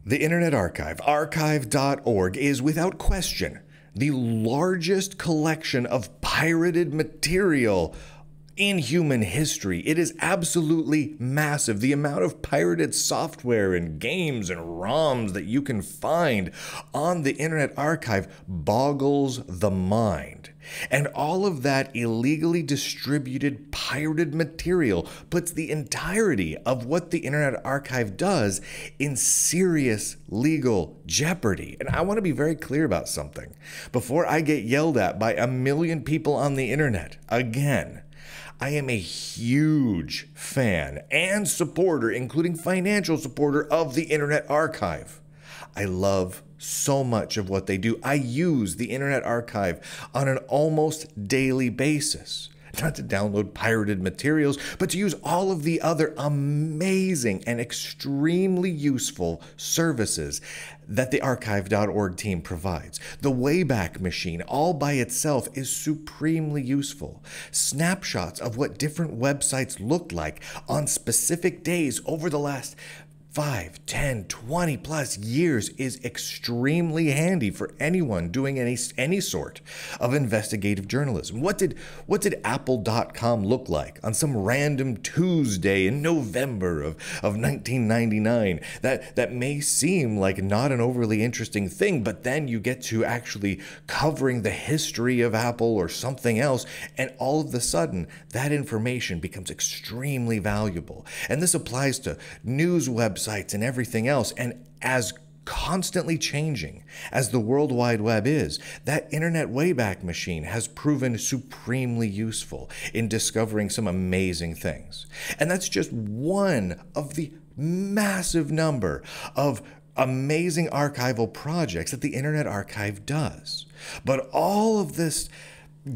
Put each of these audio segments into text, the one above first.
The Internet Archive, archive.org, is without question the largest collection of pirated material in human history. It is absolutely massive. The amount of pirated software and games and ROMs that you can find on the Internet Archive boggles the mind. And all of that illegally distributed pirated material puts the entirety of what the Internet Archive does in serious legal jeopardy. And I want to be very clear about something before I get yelled at by a million people on the internet again. I am a huge fan and supporter, including financial supporter, of the Internet Archive. I love so much of what they do. I use the Internet Archive on an almost daily basis. Not to download pirated materials, but to use all of the other amazing and extremely useful services that the archive.org team provides. The Wayback Machine all by itself is supremely useful. Snapshots of what different websites looked like on specific days over the last 5, 10, 20 plus years is extremely handy for anyone doing any sort of investigative journalism. What did Apple.com look like on some random Tuesday in November of 1999? That may seem like not an overly interesting thing, but then you get to actually covering the history of Apple or something else, and all of a sudden that information becomes extremely valuable. And this applies to news websites and everything else. And as constantly changing as the World Wide Web is, that Internet Wayback Machine has proven supremely useful in discovering some amazing things. And that's just one of the massive number of amazing archival projects that the Internet Archive does. But all of this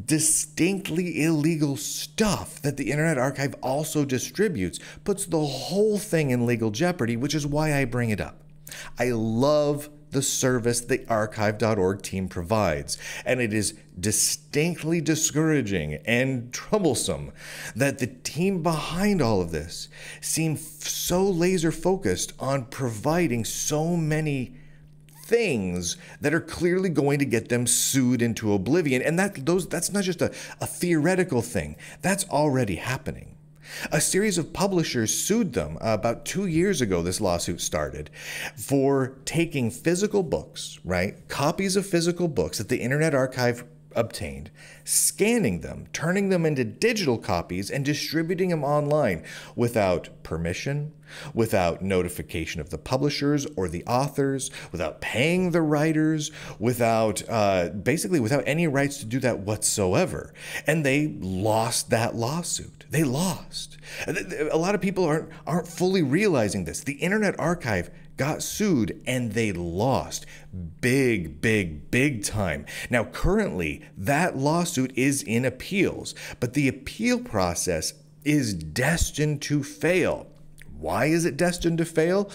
distinctly illegal stuff that the Internet Archive also distributes puts the whole thing in legal jeopardy, which is why I bring it up. I love the service the archive.org team provides, and it is distinctly discouraging and troublesome that the team behind all of this seem so laser focused on providing so many things that are clearly going to get them sued into oblivion. And that's not just a theoretical thing. That's already happening. A series of publishers sued them about 2 years ago. This lawsuit started for taking physical books, right? Copies of physical books that the Internet Archive obtained, scanning them, turning them into digital copies, and distributing them online without permission, without notification of the publishers or the authors, without paying the writers, without basically without any rights to do that whatsoever. And they lost that lawsuit. They lost. A lot of people aren't fully realizing this. The Internet Archive got sued and they lost big time. Now, currently, that lawsuit is in appeals, but the appeal process is destined to fail. Why is it destined to fail?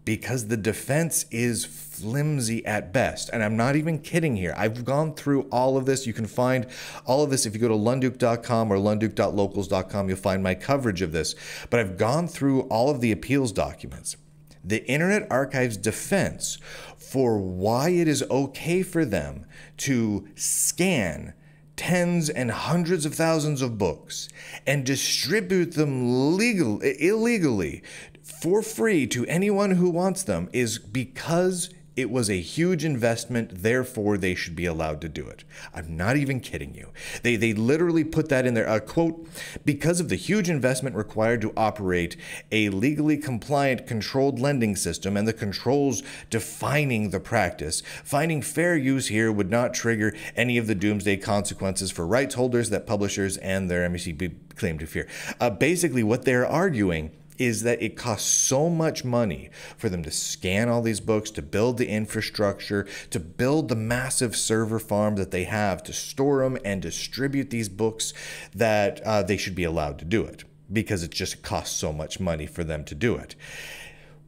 Because the defense is flimsy at best. And I'm not even kidding here. I've gone through all of this. You can find all of this if you go to lunduke.com or lunduke.locals.com. You'll find my coverage of this. But I've gone through all of the appeals documents. The Internet Archive's defense for why it is okay for them to scan tens and hundreds of thousands of books and distribute them illegally for free to anyone who wants them is because it was a huge investment, therefore they should be allowed to do it. I'm not even kidding you. They literally put that in there, quote, because of the huge investment required to operate a legally compliant controlled lending system and the controls defining the practice, finding fair use here would not trigger any of the doomsday consequences for rights holders that publishers and their MACB claim to fear. Basically, what they're arguing is that it costs so much money for them to scan all these books, to build the infrastructure, to build the massive server farm that they have to store them and distribute these books, that they should be allowed to do it because it just costs so much money for them to do it.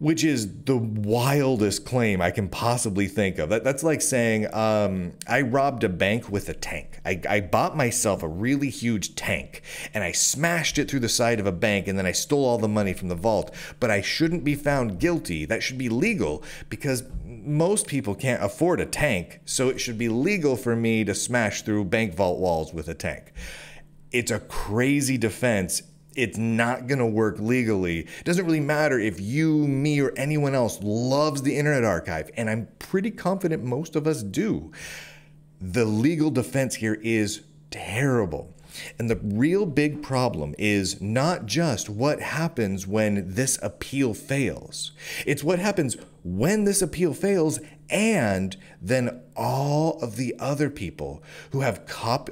which is the wildest claim I can possibly think of. That's like saying, I robbed a bank with a tank. I bought myself a really huge tank and I smashed it through the side of a bank and then I stole all the money from the vault. But I shouldn't be found guilty. That should be legal because most people can't afford a tank. So it should be legal for me to smash through bank vault walls with a tank. It's a crazy defense. It's not going to work legally. It doesn't really matter if you, me, or anyone else loves the Internet Archive, and I'm pretty confident most of us do. The legal defense here is terrible. And the real big problem is not just what happens when this appeal fails. It's what happens when this appeal fails and then all of the other people who have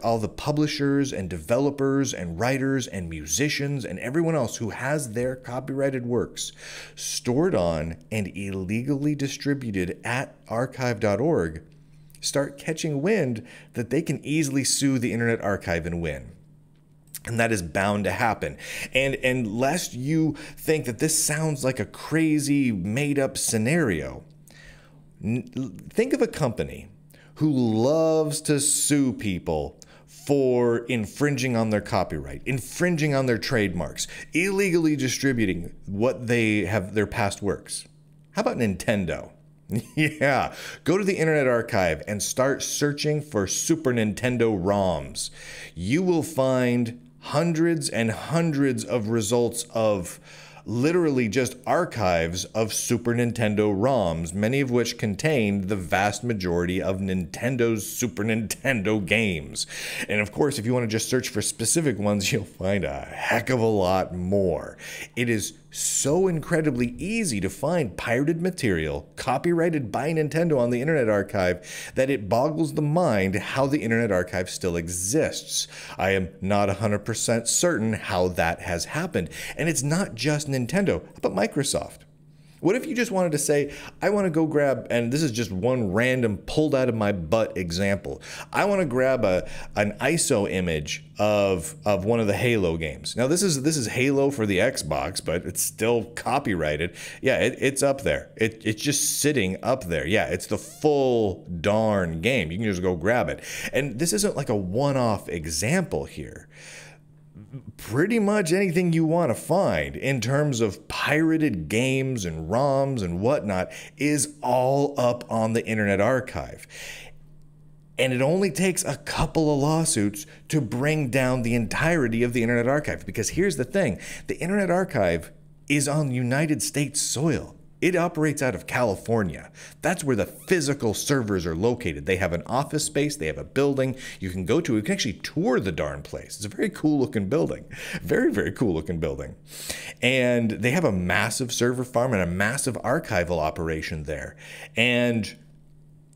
all the publishers and developers and writers and musicians and everyone else who has their copyrighted works stored on and illegally distributed at archive.org start catching wind that they can easily sue the Internet Archive and win. And that is bound to happen. And lest you think that this sounds like a crazy made-up scenario, think of a company who loves to sue people for infringing on their copyright, infringing on their trademarks, illegally distributing what they have, their past works. How about Nintendo? Yeah, go to the Internet Archive and start searching for Super Nintendo ROMs. You will find hundreds and hundreds of results of literally just archives of Super Nintendo ROMs, many of which contained the vast majority of Nintendo's Super Nintendo games. And of course, if you want to just search for specific ones, you'll find a heck of a lot more. It is so incredibly easy to find pirated material copyrighted by Nintendo on the Internet Archive that it boggles the mind how the Internet Archive still exists. I am not 100% certain how that has happened. And it's not just Nintendo, but Microsoft. What if you just wanted to say, I want to go grab, and this is just one random pulled out of my butt example. I want to grab an ISO image of one of the Halo games. Now this is Halo for the Xbox, but it's still copyrighted. Yeah, it's up there. It's just sitting up there. Yeah, it's the full darn game. You can just go grab it. And this isn't like a one-off example here. Pretty much anything you want to find in terms of pirated games and ROMs and whatnot is all up on the Internet Archive. And it only takes a couple of lawsuits to bring down the entirety of the Internet Archive. Because here's the thing, the Internet Archive is on United States soil. It operates out of California. That's where the physical servers are located. They have an office space, they have a building you can go to. You can actually tour the darn place. It's a very cool looking building. Very, very cool looking building. And they have a massive server farm and a massive archival operation there. And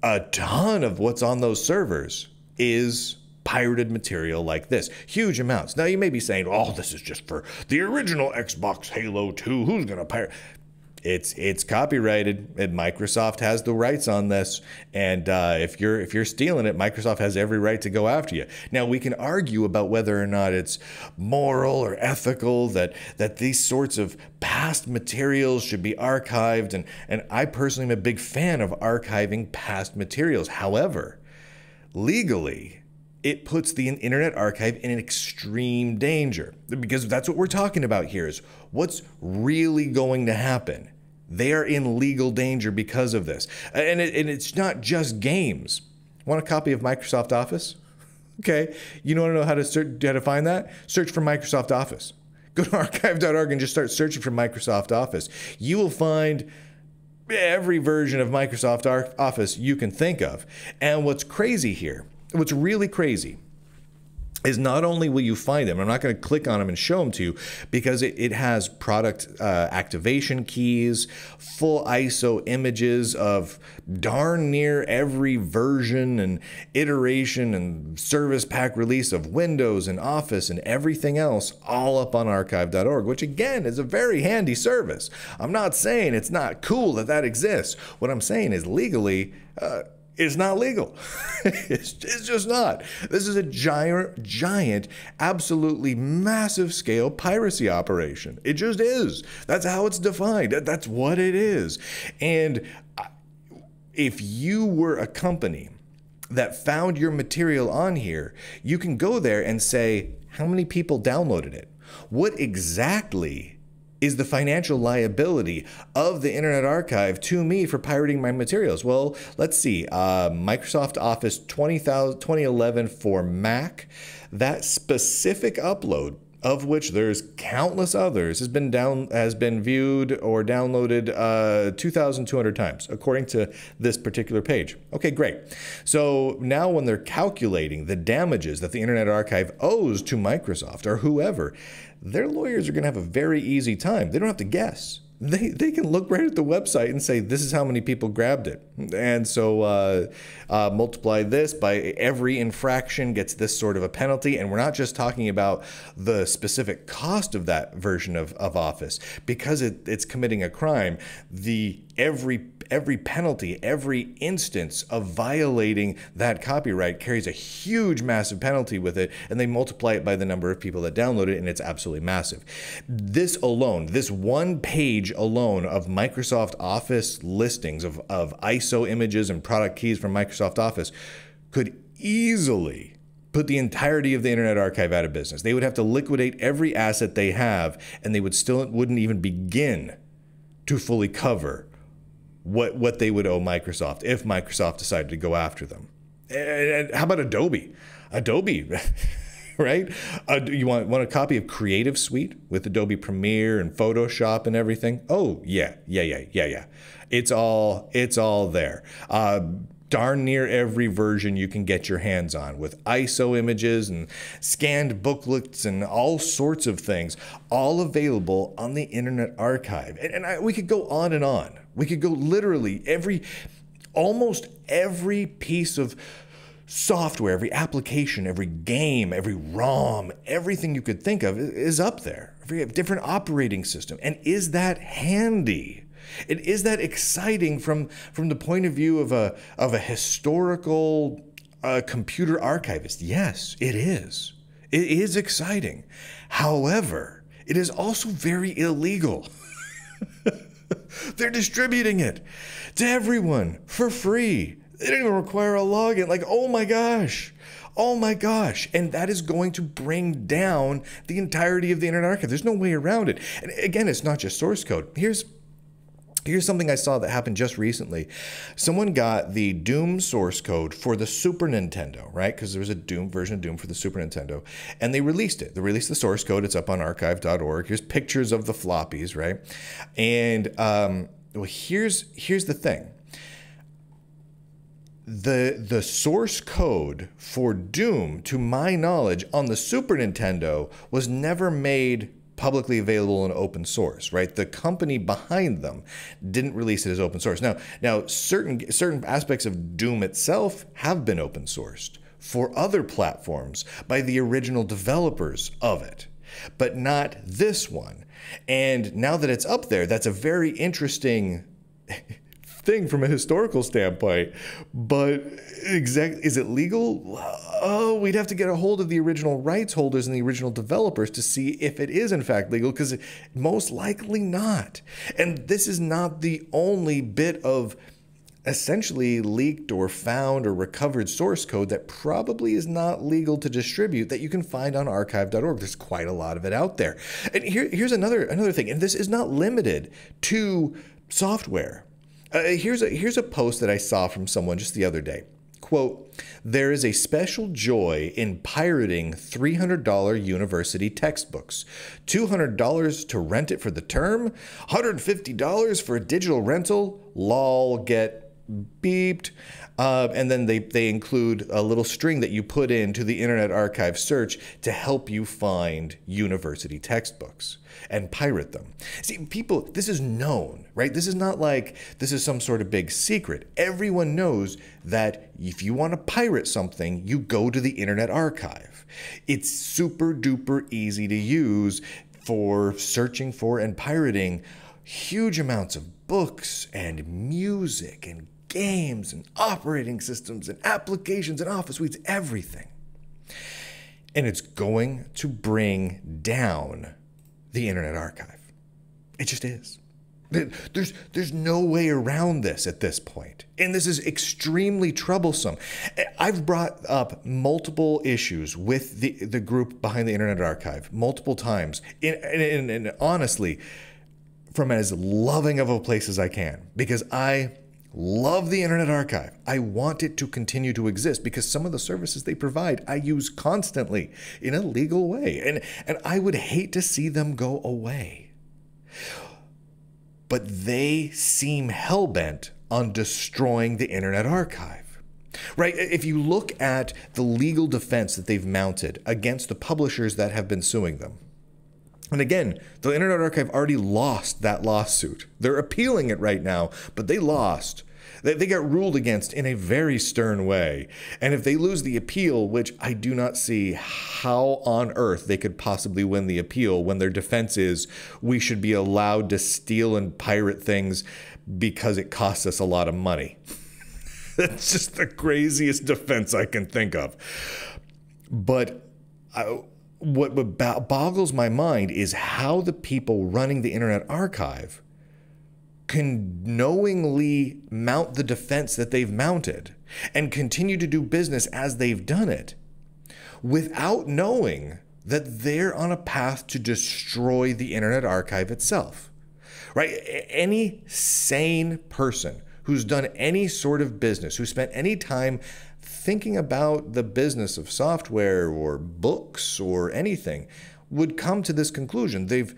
a ton of what's on those servers is pirated material like this. Huge amounts. Now you may be saying, oh, this is just for the original Xbox Halo 2. Who's going to pirate? It's copyrighted, and Microsoft has the rights on this. And if you're stealing it, Microsoft has every right to go after you. Now we can argue about whether or not it's moral or ethical that these sorts of past materials should be archived, and I personally am a big fan of archiving past materials. However, legally, it puts the Internet Archive in an extreme danger, because that's what we're talking about here is what's really going to happen. They are in legal danger because of this. And it's not just games. Want a copy of Microsoft Office? Okay, you want to know how to find that? Search for Microsoft Office. Go to archive.org and just start searching for Microsoft Office. You will find every version of Microsoft Office you can think of. And what's crazy here, what's really crazy, is not only will you find them, I'm not going to click on them and show them to you because it has product activation keys, full ISO images of darn near every version and iteration and service pack release of Windows and Office and everything else all up on archive.org, which again is a very handy service. I'm not saying it's not cool that exists. What I'm saying is legally, It's not legal. It's just not. This is a giant, absolutely massive scale piracy operation. It just is. That's how it's defined. That's what it is. And if you were a company that found your material on here, you can go there and say, how many people downloaded it? What exactly is the financial liability of the Internet Archive to me for pirating my materials? Well, let's see. Microsoft Office 2011 for Mac, that specific upload, of which there's countless others, has been viewed or downloaded 2,200 times, according to this particular page. Okay, great. So now when they're calculating the damages that the Internet Archive owes to Microsoft or whoever, their lawyers are going to have a very easy time. They don't have to guess. They can look right at the website and say, this is how many people grabbed it. And so multiply this by every infraction gets this sort of a penalty. And we're not just talking about the specific cost of that version of Office. Because it's committing a crime, every penalty, every instance of violating that copyright carries a huge, massive penalty with it, and they multiply it by the number of people that download it, and it's absolutely massive. This alone, this one page alone of Microsoft Office listings of ISO images and product keys from Microsoft Office could easily put the entirety of the Internet Archive out of business. They would have to liquidate every asset they have, and they wouldn't even begin to fully cover what they would owe Microsoft if Microsoft decided to go after them. And how about Adobe? Adobe, right? You want a copy of Creative Suite with Adobe Premiere and Photoshop and everything? Oh, yeah. It's all there. Darn near every version you can get your hands on with ISO images and scanned booklets and all sorts of things, all available on the Internet Archive. And we could go on and on. We could go literally almost every piece of software, every application, every game, every ROM, everything you could think of is up there. Every different operating system. And is that handy? And is that exciting from the point of view of a historical computer archivist? Yes, it is. It is exciting. However, it is also very illegal. They're distributing it to everyone for free. They don't even require a login. Like, oh my gosh. Oh my gosh. And that is going to bring down the entirety of the Internet Archive. There's no way around it. And again, it's not just source code. Here's something I saw that happened just recently. Someone got the Doom source code for the Super Nintendo, right? Because there was a Doom version of Doom for the Super Nintendo. And they released it. They released the source code. It's up on archive.org. Here's pictures of the floppies, right? And well, here's the thing. The source code for Doom, to my knowledge, on the Super Nintendo was never made publicly available in open source, right? The company behind them didn't release it as open source. Now certain aspects of Doom itself have been open sourced for other platforms by the original developers of it, but not this one. And now that it's up there, that's a very interesting thing from a historical standpoint, but is it legal? Oh, we'd have to get a hold of the original rights holders and the original developers to see if it is in fact legal, because most likely not. And this is not the only bit of essentially leaked or found or recovered source code that probably is not legal to distribute that you can find on archive.org. There's quite a lot of it out there. And here's another thing, and this is not limited to software. Here's a post that I saw from someone just the other day. Quote, "There is a special joy in pirating $300 university textbooks. $200 to rent it for the term, $150 for a digital rental, lol, get beeped." And then they include a little string that you put into the Internet Archive search to help you find university textbooks and pirate them. See, people, this is known, right? This is not like this is some sort of big secret. Everyone knows that if you want to pirate something, you go to the Internet Archive. It's super duper easy to use for searching for and pirating huge amounts of books and music and games and operating systems and applications and office suites, everything. And it's going to bring down the Internet Archive. It just is. There's no way around this at this point. And this is extremely troublesome. I've brought up multiple issues with the group behind the Internet Archive multiple times. And honestly, from as loving of a place as I can, because I love the Internet Archive. I want it to continue to exist because some of the services they provide I use constantly in a legal way. And I would hate to see them go away. But they seem hell-bent on destroying the Internet Archive, right? If you look at the legal defense that they've mounted against the publishers that have been suing them, and again, the Internet Archive already lost that lawsuit. They're appealing it right now, but they lost. They got ruled against in a very stern way. And if they lose the appeal, which I do not see how on earth they could possibly win the appeal when their defense is we should be allowed to steal and pirate things because it costs us a lot of money. That's just the craziest defense I can think of. But what boggles my mind is how the people running the Internet Archive can knowingly mount the defense that they've mounted and continue to do business as they've done it without knowing that they're on a path to destroy the Internet Archive itself, right? Any sane person who's done any sort of business, who spent any time thinking about the business of software or books or anything, would come to this conclusion. The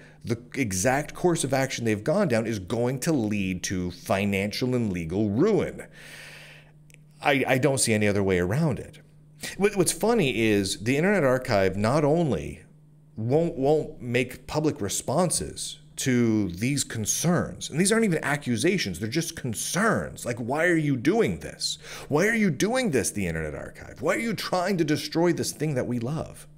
exact course of action they've gone down is going to lead to financial and legal ruin. I don't see any other way around it. What's funny is the Internet Archive not only won't make public responses to these concerns, and these aren't even accusations, they're just concerns. Like, why are you doing this? Why are you doing this, the Internet Archive? Why are you trying to destroy this thing that we love?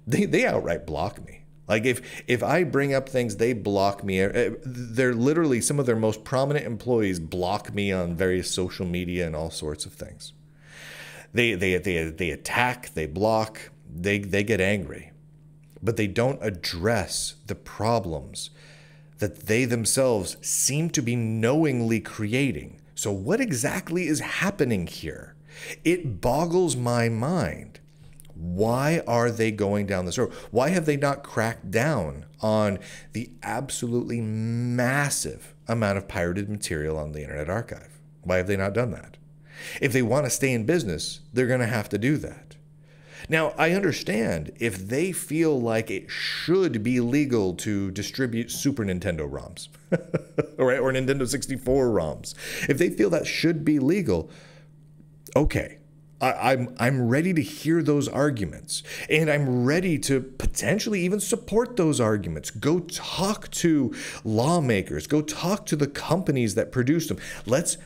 They outright block me. Like if I bring up things, they block me. They're literally, some of their most prominent employees block me on various social media and all sorts of things. They attack, they block, they get angry, but they don't address the problems that they themselves seem to be knowingly creating. So what exactly is happening here? It boggles my mind. Why are they going down this road? Why have they not cracked down on the absolutely massive amount of pirated material on the Internet Archive? Why have they not done that? If they want to stay in business, they're going to have to do that. Now, I understand if they feel like it should be legal to distribute Super Nintendo ROMs or Nintendo 64 ROMs. If they feel that should be legal, okay. I'm ready to hear those arguments, and I'm ready to potentially even support those arguments. Go talk to lawmakers. Go talk to the companies that produce them. Let's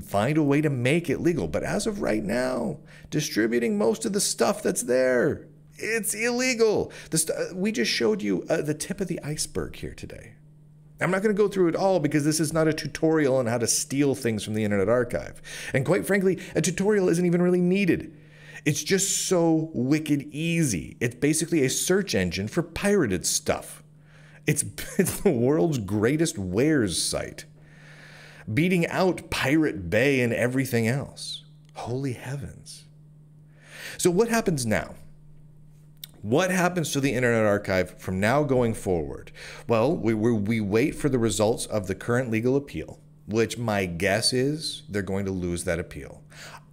find a way to make it legal. But as of right now, distributing most of the stuff that's there, it's illegal. We just showed you the tip of the iceberg here today. I'm not going to go through it all because this is not a tutorial on how to steal things from the Internet Archive. And quite frankly, a tutorial isn't even really needed. It's just so wicked easy. It's basically a search engine for pirated stuff. It's the world's greatest wares site, beating out Pirate Bay and everything else. Holy heavens. So what happens now? What happens to the Internet Archive from now going forward? Well, we wait for the results of the current legal appeal, which my guess is they're going to lose that appeal.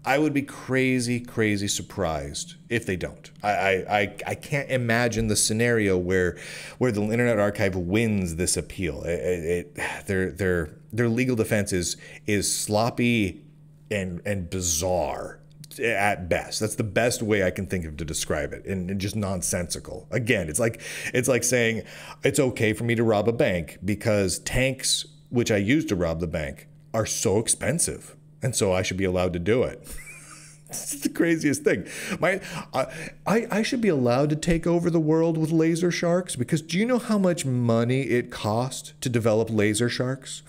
I would be crazy, crazy surprised if they don't. I can't imagine the scenario where the Internet Archive wins this appeal. Their legal defense is sloppy and bizarre at best. That's the best way I can think of to describe it, and just nonsensical. Again, it's like saying it's okay for me to rob a bank because tanks, which I use to rob the bank, are so expensive, and so I should be allowed to do it. It's the craziest thing. I should be allowed to take over the world with laser sharks because do you know how much money it cost to develop laser sharks?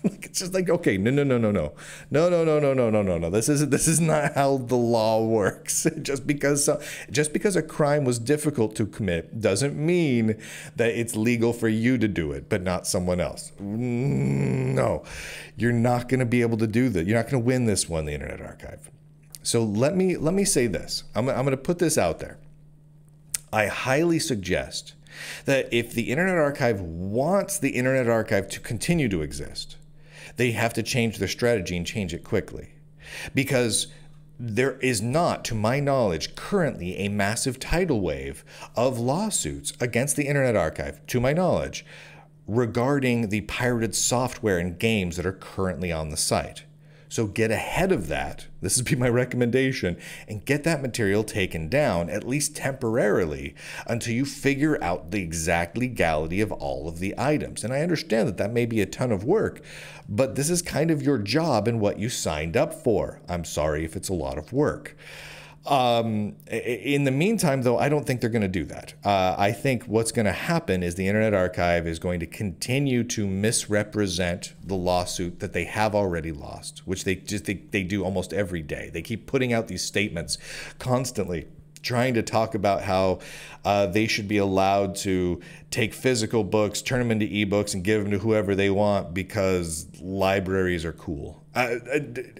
Like, it's just like, okay, no. This is not how the law works. Just because a crime was difficult to commit doesn't mean that it's legal for you to do it, but not someone else. No, you're not going to be able to do that. You're not going to win this one, the Internet Archive. So let me say this. I'm going to put this out there. I highly suggest that if the Internet Archive wants the Internet Archive to continue to exist, they have to change their strategy and change it quickly. Because there is not, to my knowledge, currently a massive tidal wave of lawsuits against the Internet Archive, to my knowledge, regarding the pirated software and games that are currently on the site. So get ahead of that, this would be my recommendation, and get that material taken down, at least temporarily, until you figure out the exact legality of all of the items. And I understand that that may be a ton of work, but this is kind of your job and what you signed up for. I'm sorry if it's a lot of work. In the meantime, though, I don't think they're going to do that. I think what's going to happen is the Internet Archive is going to continue to misrepresent the lawsuit that they have already lost, which they do almost every day. They keep putting out these statements constantly, trying to talk about how they should be allowed to take physical books, turn them into ebooks, and give them to whoever they want because libraries are cool.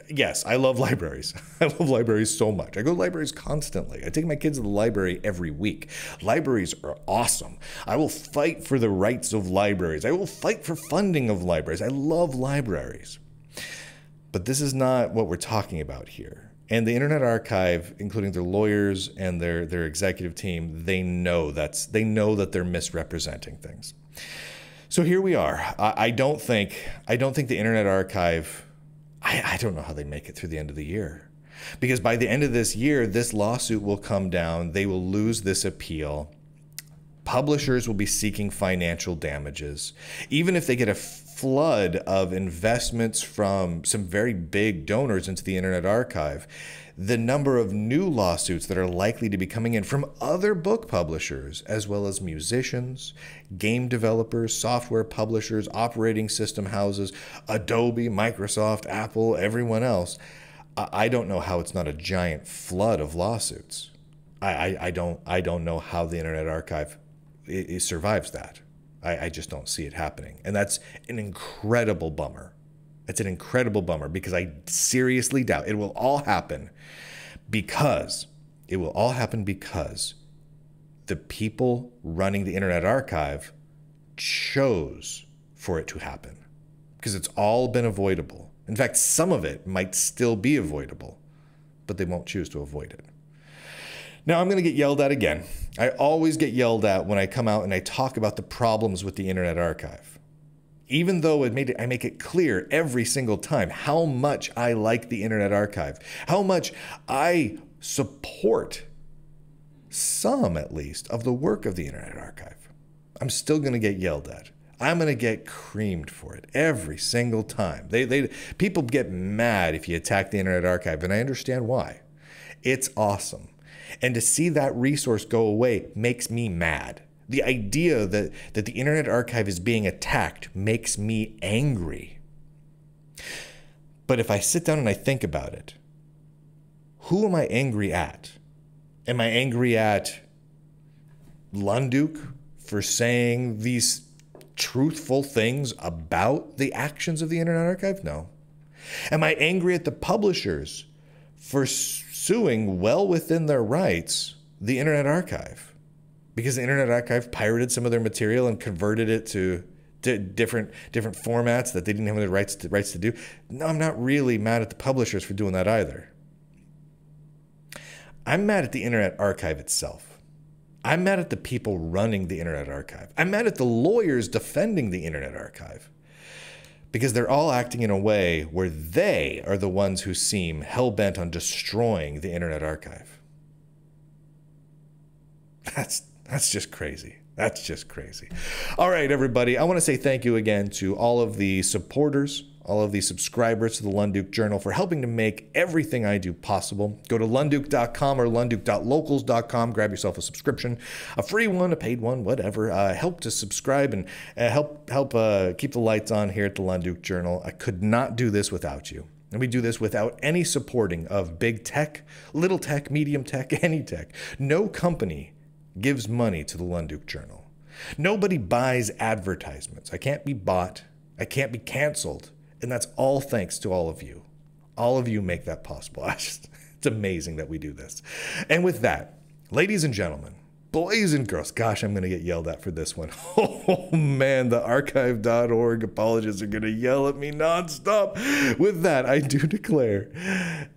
Yes, I love libraries. I love libraries so much. I go to libraries constantly. I take my kids to the library every week. Libraries are awesome. I will fight for the rights of libraries. I will fight for funding of libraries. I love libraries. But this is not what we're talking about here. And the Internet Archive, including their lawyers and their executive team, they know that they're misrepresenting things. So here we are. I don't think the Internet Archive, I don't know how they make it through the end of the year. Because by the end of this year, this lawsuit will come down. They will lose this appeal. Publishers will be seeking financial damages. Even if they get a flood of investments from some very big donors into the Internet Archive, the number of new lawsuits that are likely to be coming in from other book publishers, as well as musicians, game developers, software publishers, operating system houses, Adobe, Microsoft, Apple, everyone else, I don't know how it's not a giant flood of lawsuits. I don't know how the Internet Archive it survives that. I just don't see it happening. And that's an incredible bummer. It's an incredible bummer because I seriously doubt it will all happen because the people running the Internet Archive chose for it to happen because it's all been avoidable. In fact, some of it might still be avoidable, but they won't choose to avoid it. Now, I'm going to get yelled at again. I always get yelled at when I come out and I talk about the problems with the Internet Archive. Even though I make it clear every single time how much I like the Internet Archive, how much I support some, at least, of the work of the Internet Archive. I'm still going to get yelled at. I'm going to get creamed for it every single time. People get mad if you attack the Internet Archive, and I understand why. It's awesome. And to see that resource go away makes me mad. The idea that the Internet Archive is being attacked makes me angry. But if I sit down and I think about it, who am I angry at? Am I angry at Lunduke for saying these truthful things about the actions of the Internet Archive? No. Am I angry at the publishers for suing well within their rights the Internet Archive? Because the Internet Archive pirated some of their material and converted it to different formats that they didn't have the rights to do. No, I'm not really mad at the publishers for doing that either. I'm mad at the Internet Archive itself. I'm mad at the people running the Internet Archive. I'm mad at the lawyers defending the Internet Archive. Because they're all acting in a way where they are the ones who seem hell-bent on destroying the Internet Archive. That's just crazy. That's just crazy. All right, everybody. I want to say thank you again to all of the supporters all of the subscribers to the Lunduke Journal for helping to make everything I do possible. Go to lunduke.com or lunduke.locals.com. Grab yourself a subscription, a free one, a paid one, whatever. Help to subscribe and help keep the lights on here at the Lunduke Journal. I could not do this without you. And we do this without any supporting of big tech, little tech, medium tech, any tech. No company gives money to the Lunduke Journal. Nobody buys advertisements. I can't be bought. I can't be canceled. And that's all thanks to all of you. All of you make that possible. It's amazing that we do this. And with that, ladies and gentlemen, boys and girls, gosh, I'm going to get yelled at for this one. Oh, man, the archive.org apologists are going to yell at me nonstop. With that, I do declare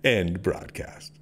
end broadcast.